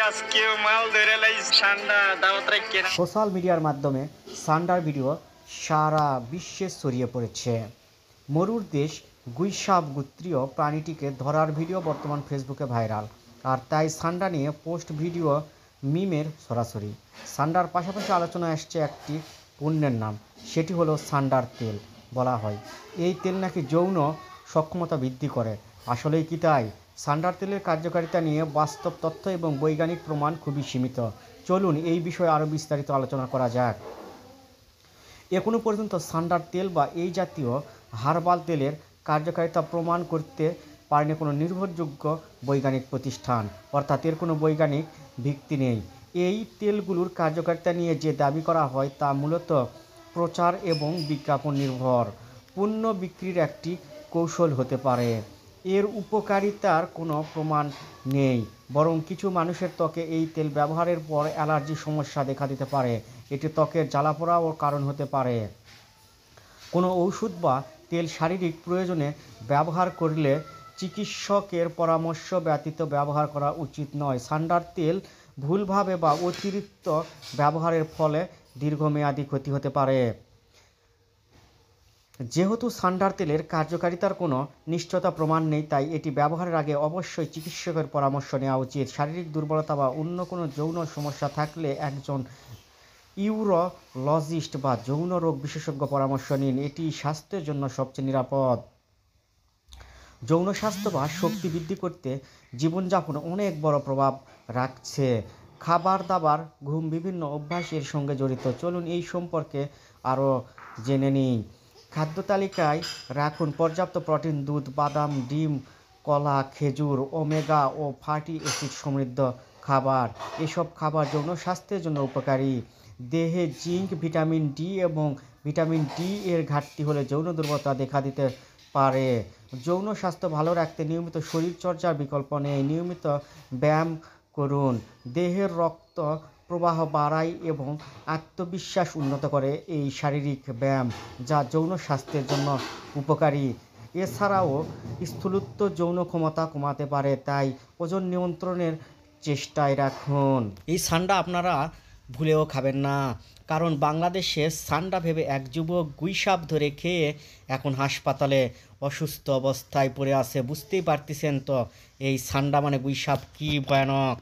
আজকে মাল ধরে লাই ঠান্ডা দাওয়াত রাখকে না। সোশ্যাল মিডিয়ার মাধ্যমে সান্ডার ভিডিও সারা বিশ্বে ছড়িয়ে পড়েছে। মরুর দেশ গুইসাপ গোত্রীয় প্রাণীটিকে ধরার ভিডিও বর্তমান ফেসবুকে ভাইরাল। আর তাই সান্ডা নিয়ে পোস্ট ভিডিও মিমের সরাসরি। সান্ডার পাশাপাশি আলোচনা আসছে একটি পণ্যের নাম, সেটি হলো সান্ডার তেল। বলা হয় এই তেল নাকি যৌন সক্ষমতা বৃদ্ধি করে। আসলেই কি তাই? সান্ডার তেলের কার্যকারিতা নিয়ে বাস্তব তথ্য এবং বৈজ্ঞানিক প্রমাণ খুবই সীমিত। চলুন এই বিষয়ে আরও বিস্তারিত আলোচনা করা যাক। এখনও পর্যন্ত সান্ডার তেল বা এই জাতীয় হার্বাল তেলের কার্যকারিতা প্রমাণ করতে পারেনি কোনো নির্ভরযোগ্য বৈজ্ঞানিক প্রতিষ্ঠান, অর্থাৎ এর কোনো বৈজ্ঞানিক ভিত্তি নেই। এই তেলগুলোর কার্যকারিতা নিয়ে যে দাবি করা হয় তা মূলত প্রচার এবং বিজ্ঞাপন নির্ভর পণ্য বিক্রির একটি কৌশল হতে পারে। এর উপকারিতার কোনো প্রমাণ নেই, বরং কিছু মানুষের ত্বকে এই তেল ব্যবহারের পর অ্যালার্জি সমস্যা দেখা দিতে পারে। এটি ত্বকের জ্বালাপোড়াও কারণ হতে পারে। কোনো ওষুধ বা তেল শারীরিক প্রয়োজনে ব্যবহার করলে চিকিৎসকের পরামর্শ ব্যতীত ব্যবহার করা উচিত নয়। সান্ডার তেল ভুলভাবে বা অতিরিক্ত ব্যবহারের ফলে দীর্ঘমেয়াদী ক্ষতি হতে পারে। যেহেতু সান্ডার তেলের কার্যকারিতার কোনো নিশ্চয়তা প্রমাণ নেই, তাই এটি ব্যবহারের আগে অবশ্যই চিকিৎসকের পরামর্শ নেওয়া উচিত। শারীরিক দুর্বলতা বা অন্য কোনো যৌন সমস্যা থাকলে একজন ইউরোলজিস্ট বা যৌন রোগ বিশেষজ্ঞ পরামর্শ নিন, এটি স্বাস্থ্যের জন্য সবচেয়ে নিরাপদ। যৌন স্বাস্থ্য বা শক্তি বৃদ্ধি করতে জীবনযাপন অনেক বড় প্রভাব রাখছে। খাবার দাবার, ঘুম, বিভিন্ন অভ্যাস এর সঙ্গে জড়িত। চলুন এই সম্পর্কে আরও জেনে নিই। খাদ্য তালিকায় রাখুন পর্যাপ্ত প্রোটিন, দুধ, বাদাম, ডিম, কলা, খেজুর, ওমেগা ও ফ্যাটি অ্যাসিড সমৃদ্ধ খাবার। এসব খাবার যৌন স্বাস্থ্যের জন্য উপকারী। দেহে জিঙ্ক, ভিটামিন ডি এবং ভিটামিন ডি এর ঘাটতি হলে যৌন দুর্বলতা দেখা দিতে পারে। যৌন স্বাস্থ্য ভালো রাখতে নিয়মিত শরীরচর্চার বিকল্প নেই। নিয়মিত ব্যায়াম করুন, দেহের রক্ত প্রবাহ বাড়ায় এবং আত্মবিশ্বাস উন্নত করে এই শারীরিক ব্যায়াম, যা যৌন স্বাস্থ্যের জন্য উপকারী। এছাড়াও স্থূলত্ব যৌন ক্ষমতা কমাতে পারে, তাই ওজন নিয়ন্ত্রণের চেষ্টায় রাখুন। এই সান্ডা আপনারা ভুলেও খাবেন না, কারণ বাংলাদেশে সান্ডা ভেবে এক যুবক গুইসাপ ধরে খেয়ে এখন হাসপাতালে অসুস্থ অবস্থায় পড়ে আছে। বুঝতেই পারতেছেন তো এই সান্ডা মানে গুইসাপ কী ভয়ানক।